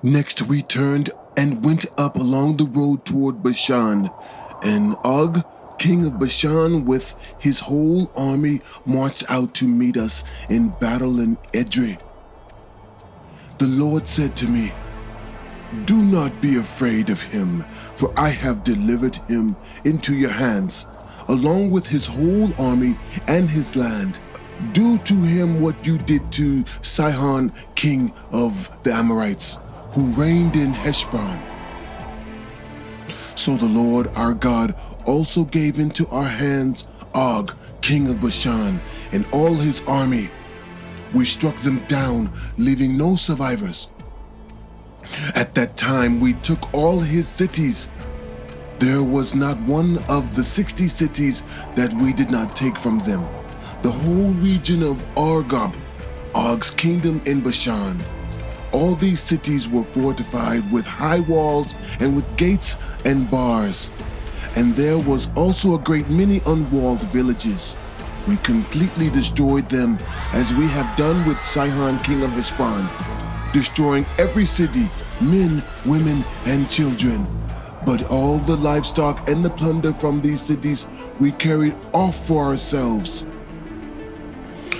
Next we turned and went up along the road toward Bashan, and Og, king of Bashan, with his whole army marched out to meet us in battle in Edrei. The Lord said to me, "Do not be afraid of him, for I have delivered him into your hands, along with his whole army and his land. Do to him what you did to Sihon, king of the Amorites, who reigned in Heshbon." So the Lord our God also gave into our hands Og, king of Bashan, and all his army. We struck them down, leaving no survivors. At that time we took all his cities. There was not one of the 60 cities that we did not take from them. The whole region of Argob, Og's kingdom in Bashan. All these cities were fortified with high walls and with gates and bars. And there was also a great many unwalled villages. We completely destroyed them, as we have done with Sihon, king of Heshbon, destroying every city, men, women, and children. But all the livestock and the plunder from these cities we carried off for ourselves.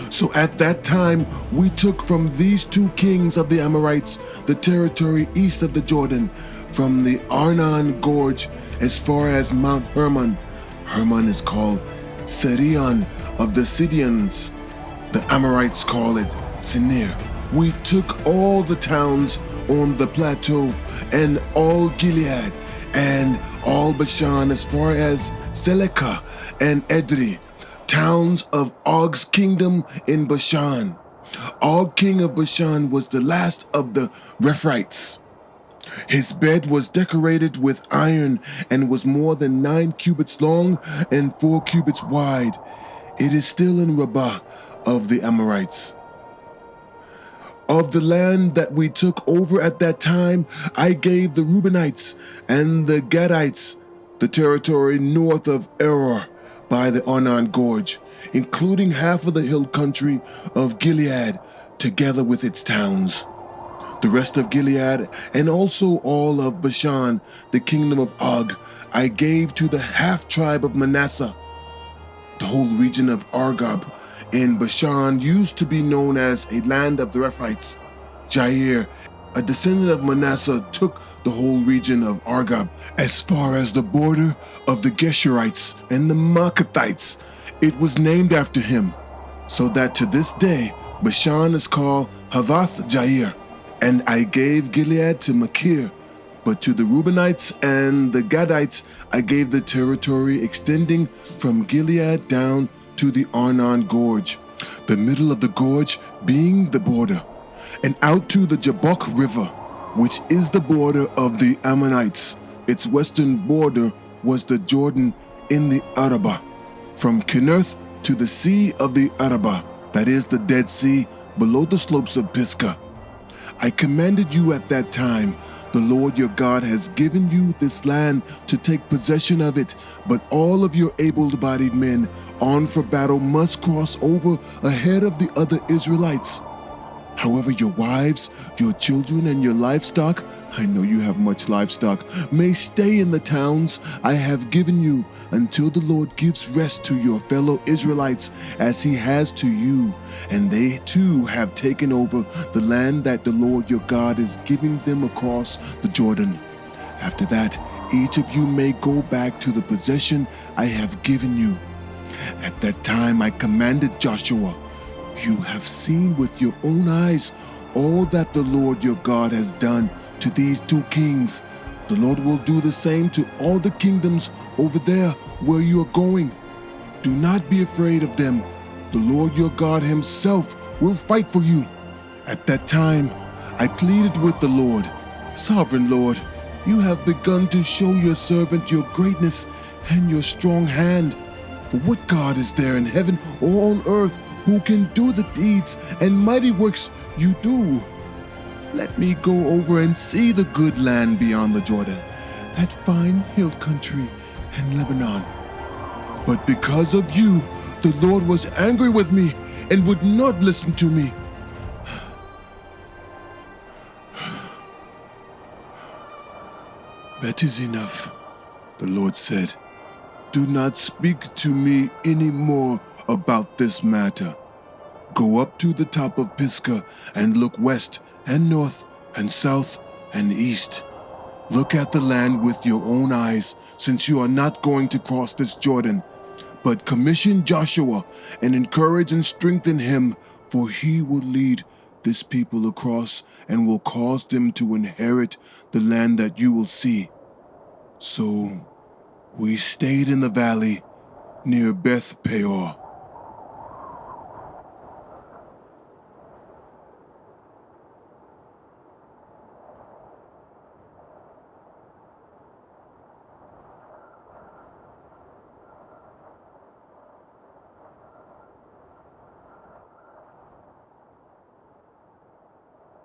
So at that time we took from these two kings of the Amorites the territory east of the Jordan, from the Arnon Gorge as far as Mount Hermon. Hermon is called Sirion of the Sidonians. The Amorites call it Sinir. We took all the towns on the plateau and all Gilead and all Bashan as far as Selekah and Edrei, towns of Og's kingdom in Bashan. Og, king of Bashan, was the last of the Rephaites. His bed was decorated with iron and was more than 9 cubits long and 4 cubits wide. It is still in Rabbah of the Amorites. Of the land that we took over at that time, I gave the Reubenites and the Gadites the territory north of Eror by the Arnon Gorge, including half of the hill country of Gilead, together with its towns. The rest of Gilead, and also all of Bashan, the kingdom of Og, I gave to the half-tribe of Manasseh. The whole region of Argob in Bashan used to be known as a land of the Rephaites. Jair, a descendant of Manasseh, took the whole region of Argob as far as the border of the Geshurites and the Maacathites. It was named after him, so that to this day Bashan is called Havoth Jair. And I gave Gilead to Machir, but to the Reubenites and the Gadites I gave the territory extending from Gilead down to the Arnon Gorge, the middle of the gorge being the border, and out to the Jabbok River, which is the border of the Ammonites. Its western border was the Jordan in the Arabah, from Kinnereth to the Sea of the Arabah, that is the Dead Sea, below the slopes of Pisgah. I commanded you at that time, the Lord your God has given you this land to take possession of it, but all of your able-bodied men armed for battle must cross over ahead of the other Israelites. However, your wives, your children, and your livestock, I know you have much livestock, may stay in the towns I have given you until the Lord gives rest to your fellow Israelites as he has to you, and they too have taken over the land that the Lord your God is giving them across the Jordan. After that, each of you may go back to the possession I have given you. At that time I commanded Joshua, "You have seen with your own eyes all that the Lord your God has done to these two kings. The Lord will do the same to all the kingdoms over there where you are going. Do not be afraid of them. The Lord your God himself will fight for you." At that time, I pleaded with the Lord, "Sovereign Lord, you have begun to show your servant your greatness and your strong hand. For what God is there in heaven or on earth who can do the deeds and mighty works you do? Let me go over and see the good land beyond the Jordan, that fine hill country and Lebanon." But because of you, the Lord was angry with me and would not listen to me. "That is enough," the Lord said. "Do not speak to me any more about this matter. Go up to the top of Pisgah and look west and north and south and east. Look at the land with your own eyes, since you are not going to cross this Jordan. But commission Joshua and encourage and strengthen him, for he will lead this people across and will cause them to inherit the land that you will see." So we stayed in the valley near Beth Peor.